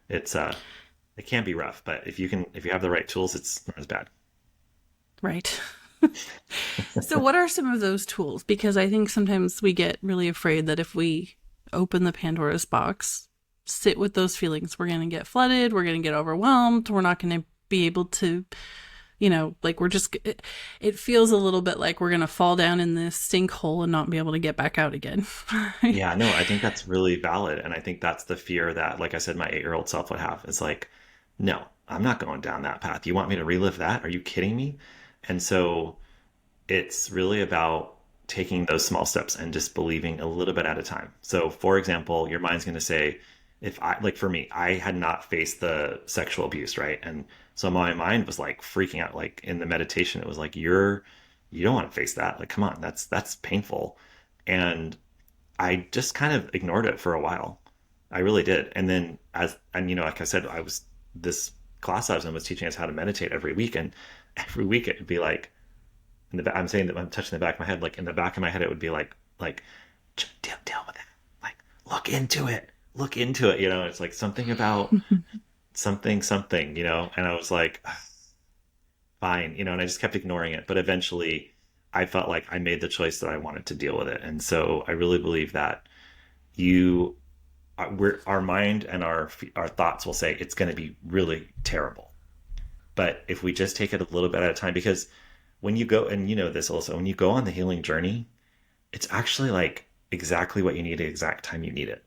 it's it can be rough, but if you have the right tools, it's not as bad. Right. So what are some of those tools? Because I think sometimes we get really afraid that if we open the Pandora's box, sit with those feelings, we're going to get flooded, we're going to get overwhelmed, we're not going to be able to, like it feels a little bit like we're going to fall down in this sinkhole and not be able to get back out again. Yeah, no, I think that's really valid. And I think that's the fear that, like I said, my 8-year-old self would have. It's like, no, I'm not going down that path. You want me to relive that? Are you kidding me? And so it's really about taking those small steps and just believing a little bit at a time. So, for example, your mind's going to say, like for me, I had not faced the sexual abuse, right? And so my mind was like freaking out. Like in the meditation, it was like, you don't want to face that. Like, come on, that's painful. And I just kind of ignored it for a while. I really did. And then like I said, this class I was in was teaching us how to meditate every week. And every week it would be like, I'm saying that I'm touching the back of my head, like in the back of my head, it would be like, deal with it. Like, look into it. It's like something about something, and I was like, fine, and I just kept ignoring it. But eventually I felt like I made the choice that I wanted to deal with it. And so I really believe that you, our mind and our thoughts will say it's going to be really terrible. But if we just take it a little bit at a time, because when you go, and you know this also, when you go on the healing journey, it's actually like exactly what you need at the exact time you need it.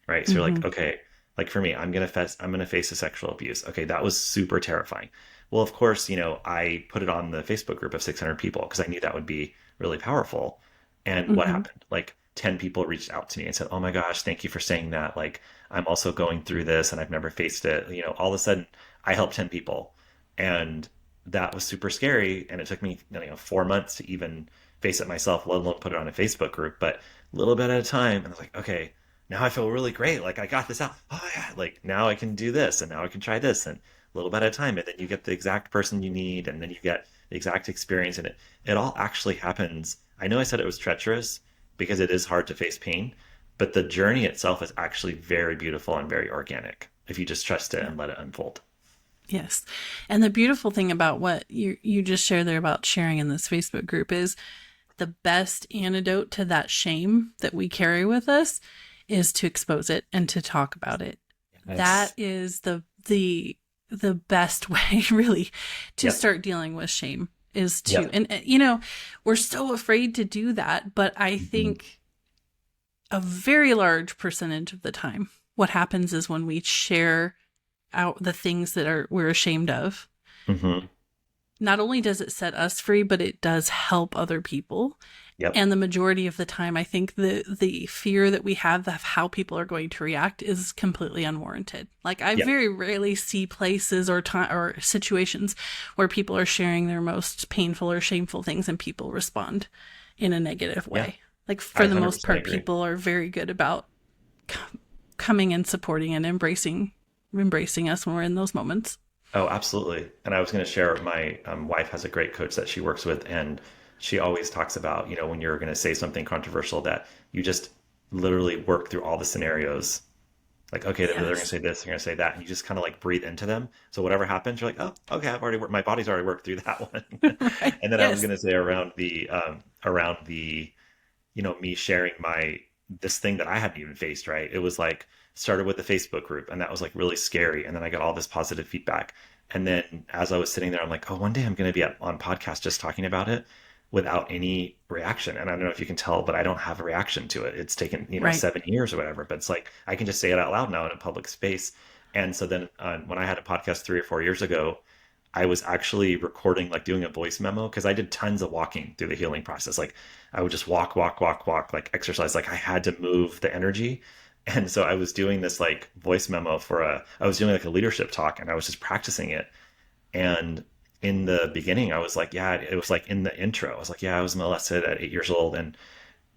Right. So you're Mm-hmm. like, okay, like for me, I'm going to face a sexual abuse. Okay. That was super terrifying. Well, of course, I put it on the Facebook group of 600 people because I knew that would be really powerful. And what Mm-hmm. happened? Like 10 people reached out to me and said, oh my gosh, thank you for saying that. Like, I'm also going through this and I've never faced it. All of a sudden I helped 10 people. And that was super scary. And it took me, 4 months to even face it myself, let alone put it on a Facebook group, but a little bit at a time. And I was like, okay, now I feel really great. Like I got this out. Oh yeah, like now I can do this and now I can try this and a little bit at a time. And then you get the exact person you need and then you get the exact experience and it all actually happens. I know I said it was treacherous because it is hard to face pain, but the journey itself is actually very beautiful and very organic if you just trust it Yeah. and let it unfold. Yes. And the beautiful thing about what you just shared there about sharing in this Facebook group is the best antidote to that shame that we carry with us is to expose it and to talk about it. That Yes. is the best way really to Yep. start dealing with shame is to, Yep. and we're so afraid to do that, but I Hmm. think a very large percentage of the time what happens is when we share out the things that we're ashamed of, Hmm. not only does it set us free, but it does help other people. Yep. And the majority of the time, I think the fear that we have of how people are going to react is completely unwarranted. Like I Yep. very rarely see places or time or situations where people are sharing their most painful or shameful things and people respond in a negative Yeah. way. Like I for the most 100% part, agree. people are very good about coming and supporting and embracing us when we're in those moments. Oh, absolutely. And I was going to share my wife has a great coach that she works with, and she always talks about, when you're going to say something controversial, that you just literally work through all the scenarios. Like, okay, they're going to Yes. say this, they're going to say that, and you just kind of like breathe into them. So whatever happens, you're like, oh, okay, I've already worked, my body's already worked through that one. Right. And then I was Yes. going to say around the me sharing my this thing that I hadn't even faced, right? It was like started with the Facebook group and that was like really scary. And then I got all this positive feedback. And then as I was sitting there, I'm like, oh, one day I'm going to be on podcast just talking about it without any reaction. And I don't know if you can tell, but I don't have a reaction to it. It's taken, Right. 7 years or whatever, but it's like I can just say it out loud now in a public space. And so then when I had a podcast 3 or 4 years ago, I was actually recording, like doing a voice memo because I did tons of walking through the healing process. Like I would just walk, walk, walk, walk, like exercise. Like I had to move the energy. And so I was doing this like voice memo I was doing like a leadership talk and I was just practicing it. And in the beginning, I was like, yeah, it was like in the intro, I was like, yeah, I was molested at 8 years old. And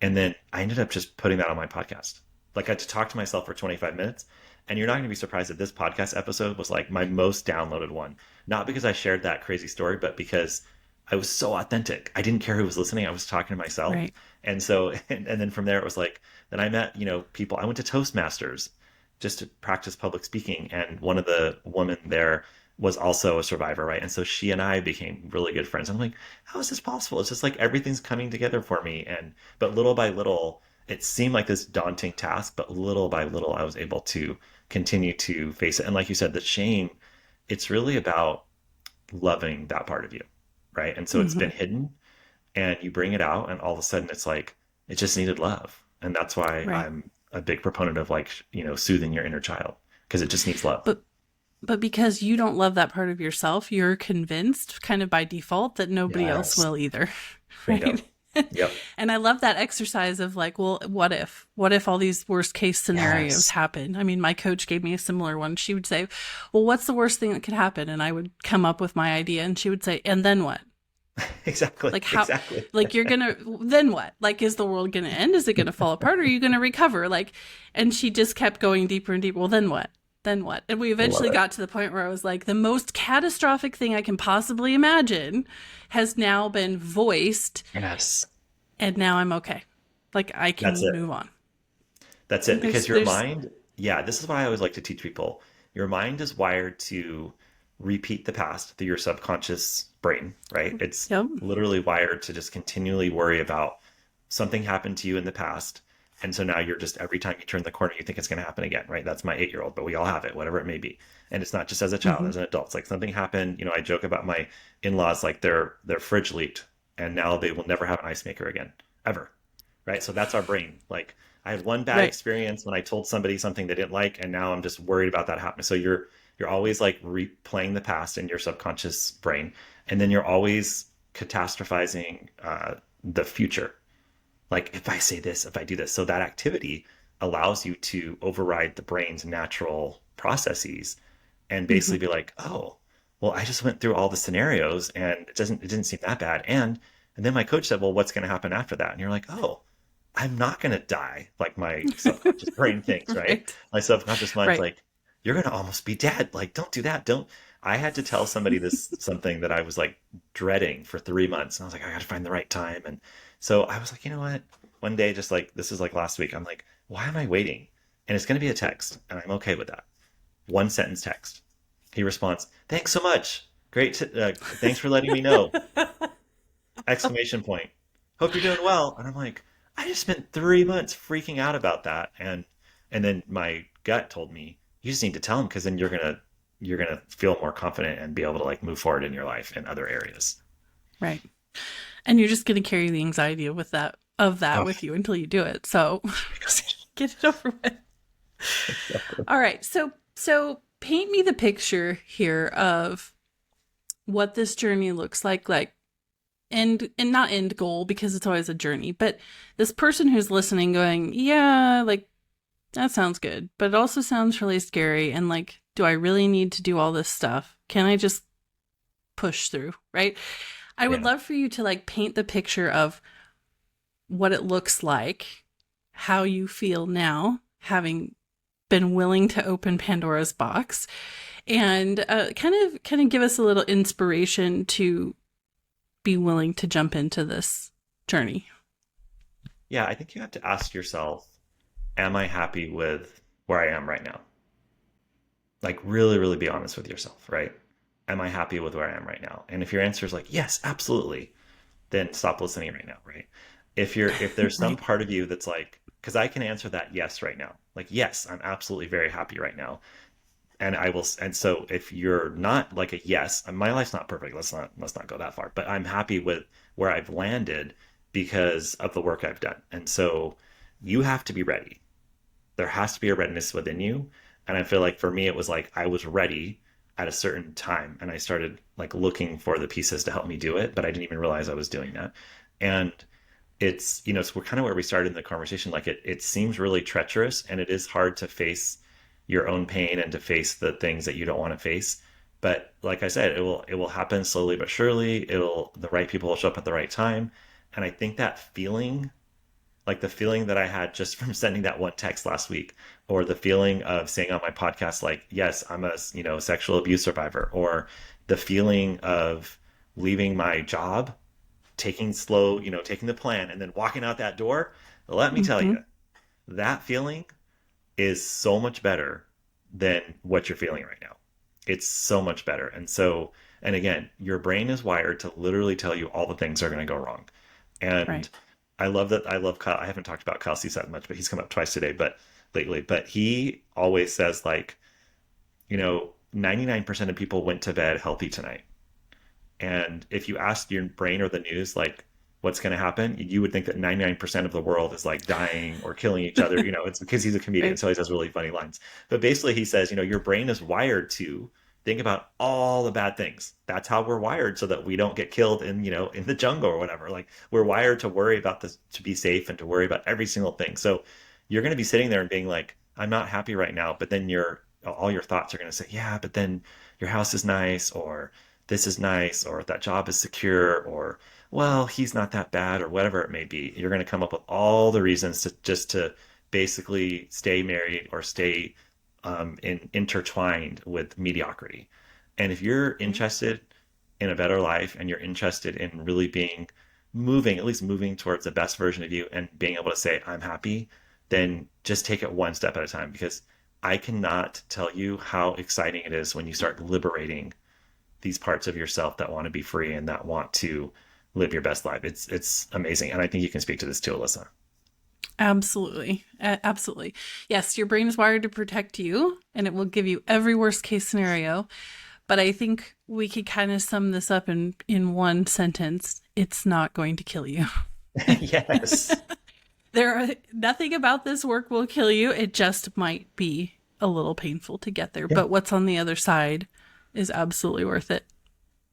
then I ended up just putting that on my podcast. Like I had to talk to myself for 25 minutes. And you're not going to be surprised that this podcast episode was like my most downloaded one. Not because I shared that crazy story, but because I was so authentic. I didn't care who was listening. I was talking to myself. Right. And so, and then from there, it was like, then I met, people. I went to Toastmasters just to practice public speaking. And one of the women there was also a survivor, right? And so she and I became really good friends. I'm like, how is this possible? It's just like everything's coming together for me. But little by little, it seemed like this daunting task, but little by little, I was able to continue to face it. And like you said, the shame, it's really about loving that part of you, right? And so it's been Hmm. hidden and you bring it out, and all of a sudden it's like, it just needed love. And that's why Right. I'm a big proponent of like, soothing your inner child because it just needs love. But because you don't love that part of yourself, you're convinced kind of by default that nobody else Yes. will either. Bingo. Right. Yep. And I love that exercise of like, well, what if? What if all these worst case scenarios Yes. happen? I mean, my coach gave me a similar one. She would say, well, what's the worst thing that could happen? And I would come up with my idea and she would say, and then what? Exactly. Like how, Exactly. like you're gonna, then what? Like, is the world gonna end? Is it gonna fall apart? Or are you gonna recover? Like, and she just kept going deeper and deeper. Well, then what? Then what? And we I love eventually it. got to the point where I was like, the most catastrophic thing I can possibly imagine has now been voiced. Yes. And now I'm okay. Like I That's can it. move on. That's it. Because your There's, mind, yeah, this is why I always like to teach people. Your mind is wired to repeat the past through your subconscious brain, right? It's yep. literally wired to just continually worry about something happened to you in the past. And so now you're just, every time you turn the corner, you think it's going to happen again, right? That's my 8-year-old, but we all have it, whatever it may be. And it's not just as a child, Hmm. as an adult. It's like something happened. You know, I joke about my in-laws, like their fridge leaked and now they will never have an ice maker again, ever. Right. So that's our brain. Like I had one bad Right. experience when I told somebody something they didn't like, and now I'm just worried about that happening. So you're always like replaying the past in your subconscious brain, and then you're always catastrophizing the future. Like if I say this, if I do this, so that activity allows you to override the brain's natural processes and basically Hmm. be like, oh, well, I just went through all the scenarios and it didn't seem that bad. And then my coach said, well, what's going to happen after that? And you're like, oh, I'm not going to die like my subconscious brain thinks, right? Right. My subconscious mind's Right. like, you're going to almost be dead. Like, don't do that. Don't. I had to tell somebody this something that I was like dreading for 3 months. And I was like, I got to find the right time. And so I was like, you know what? One day, just like this is like last week, I'm like, why am I waiting? And it's going to be a text, and I'm okay with that. One sentence text. He responds, "Thanks so much. Great. Thanks for letting me know." Exclamation point. Hope you're doing well. And I'm like, I just spent 3 months freaking out about that, and then my gut told me you just need to tell him because then you're gonna feel more confident and be able to like move forward in your life in other areas. Right. And you're just going to carry the anxiety of that Oh, with you until you do it. So get it over with. exactly. All right. So paint me the picture here of what this journey looks like and not end goal because it's always a journey, but this person who's listening going, yeah, like that sounds good, but it also sounds really scary and like, do I really need to do all this stuff? Can I just push through, right? I would Yeah. love for you to like paint the picture of what it looks like, how you feel now, having been willing to open Pandora's box, and kind of give us a little inspiration to be willing to jump into this journey. Yeah, I think you have to ask yourself, am I happy with where I am right now? Like really, really be honest with yourself, right? Am I happy with where I am right now? And if your answer is like, yes, absolutely, then stop listening right now, right? If there's some Right. part of you that's like, because I can answer that yes right now. Like, yes, I'm absolutely very happy right now. And I will, and so if you're not like a yes, my life's not perfect. Let's not go that far. But I'm happy with where I've landed because of the work I've done. And so you have to be ready. There has to be a readiness within you. And I feel like for me, it was like I was ready at a certain time and I started like looking for the pieces to help me do it, but I didn't even realize I was doing that. And it's, it's we're kind of where we started in the conversation. Like it seems really treacherous and it is hard to face your own pain and to face the things that you don't want to face. But like I said, it will happen slowly but surely. The right people will show up at the right time. And I think that feeling, like the feeling that I had just from sending that one text last week, or the feeling of saying on my podcast, like, yes, I'm a, sexual abuse survivor, or the feeling of leaving my job, taking the plan and then walking out that door. Let me tell Mm-hmm. you, that feeling is so much better than what you're feeling right now. It's so much better. And again, your brain is wired to literally tell you all the things that are going to go wrong. And Right. I love that. I love Kyle. I haven't talked about Kyle Ceasat much, but he's come up twice today, but lately. But he always says, like, 99% of people went to bed healthy tonight. And if you ask your brain or the news, like, what's going to happen, you would think that 99% of the world is like dying or killing each other. It's because he's a comedian, Right. so he has really funny lines. But basically, he says, your brain is wired to think about all the bad things. That's how we're wired, so that we don't get killed in the jungle or whatever. Like we're wired to worry about this, to be safe, and to worry about every single thing. So you're going to be sitting there and being like, I'm not happy right now, but then all your thoughts are going to say, yeah, but then your house is nice, or this is nice, or that job is secure, or well, he's not that bad, or whatever it may be. You're going to come up with all the reasons to basically stay married or stay intertwined with mediocrity. And if you're Right. interested in a better life and you're interested in really moving, at least moving towards the best version of you and being able to say, I'm happy, then just take it one step at a time, because I cannot tell you how exciting it is when you start liberating these parts of yourself that want to be free and that want to live your best life. It's amazing. And I think you can speak to this too, Alyssa. Absolutely. Absolutely. Yes, your brain is wired to protect you and it will give you every worst case scenario. But I think we could kind of sum this up in one sentence. It's not going to kill you. Yes. Nothing about this work will kill you. It just might be a little painful to get there. Yeah. But what's on the other side is absolutely worth it.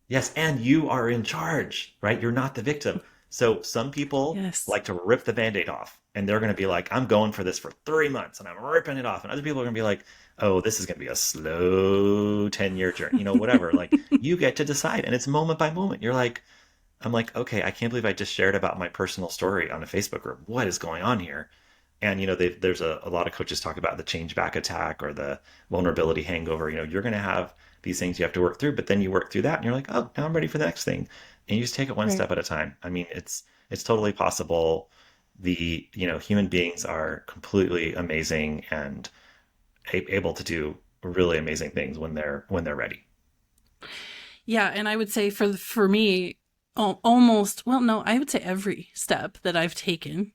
Yes, and you are in charge, right? You're not the victim. So some people Yes. like to rip the Band-Aid off, and they're going to be like, I'm going for this for 3 months and I'm ripping it off. And other people are going to be like, oh, this is going to be a slow 10-year journey, whatever. Like you get to decide, and it's moment by moment. I'm like, okay, I can't believe I just shared about my personal story on a Facebook group. What is going on here? And there's a lot of coaches talk about the change back attack or the vulnerability hangover. You're going to have these things you have to work through, but then you work through that, and you're like, oh, now I'm ready for the next thing, and you just take it one Right. step at a time. I mean, it's totally possible. Human beings are completely amazing and able to do really amazing things when they're ready. Yeah, and I would say for me, almost, well, no, I would say every step that I've taken,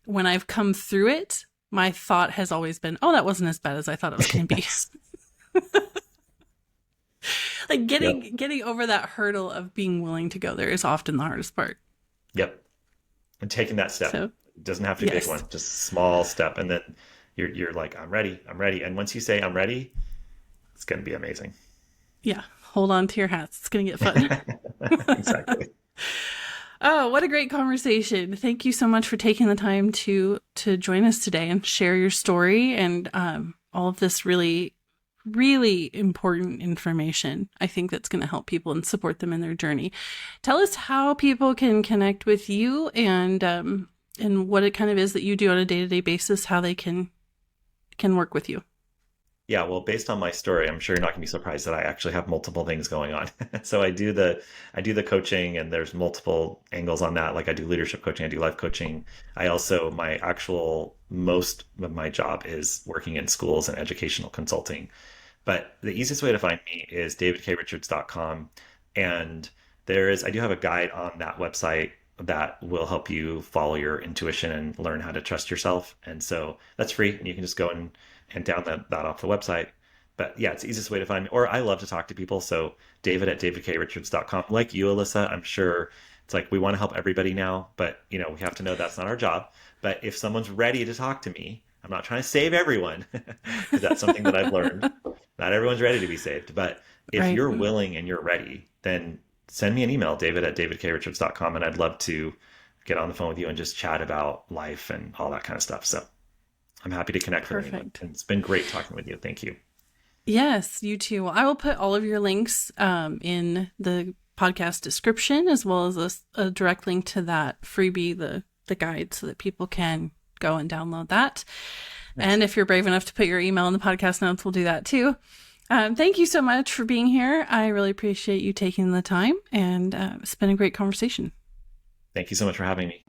when I've come through it, my thought has always been, oh, that wasn't as bad as I thought it was going to be. Yes. Like Yep. getting over that hurdle of being willing to go there is often the hardest part. Yep. And taking that step. So, It doesn't have to be a big yes. one, just a small step. And then you're like, I'm ready. I'm ready. And once you say I'm ready, it's going to be amazing. Yeah. Hold on to your hats. It's going to get fun. Exactly. Oh, what a great conversation. Thank you so much for taking the time to join us today and share your story and all of this really, really important information. I think that's going to help people and support them in their journey. Tell us how people can connect with you and what it kind of is that you do on a day-to-day basis, how they can work with you. Yeah, well, based on my story, I'm sure you're not going to be surprised that I actually have multiple things going on. So I do the coaching, and there's multiple angles on that. Like I do leadership coaching, I do life coaching. I also my actual most of my job is working in schools and educational consulting. But the easiest way to find me is davidkrichards.com. And I do have a guide on that website that will help you follow your intuition and learn how to trust yourself. And so that's free, and you can just go and download that off the website. But yeah, it's the easiest way to find me. Or I love to talk to people. So David at davidkrichards.com. Like you, Alyssa, I'm sure it's like we want to help everybody now, but we have to know that's not our job. But if someone's ready to talk to me, I'm not trying to save everyone because that's something that I've learned. Not everyone's ready to be saved. But if Right. you're willing and you're ready, then send me an email, David at davidkrichards.com, and I'd love to get on the phone with you and just chat about life and all that kind of stuff. So I'm happy to connect with anyone. Perfect. And it's been great talking with you. Thank you. Yes, you too. Well, I will put all of your links in the podcast description, as well as a direct link to that freebie, the guide, so that people can go and download that. Nice. And if you're brave enough to put your email in the podcast notes, we'll do that too. Thank you so much for being here. I really appreciate you taking the time, and it's been a great conversation. Thank you so much for having me.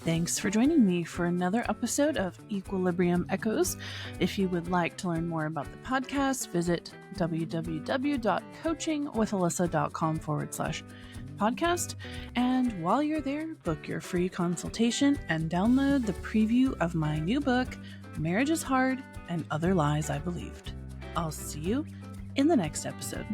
Thanks for joining me for another episode of Equilibrium Echoes. If you would like to learn more about the podcast, visit www.coachingwithalyssa.com/podcast. And while you're there, book your free consultation and download the preview of my new book, Marriage is Hard and Other Lies I Believed. I'll see you in the next episode.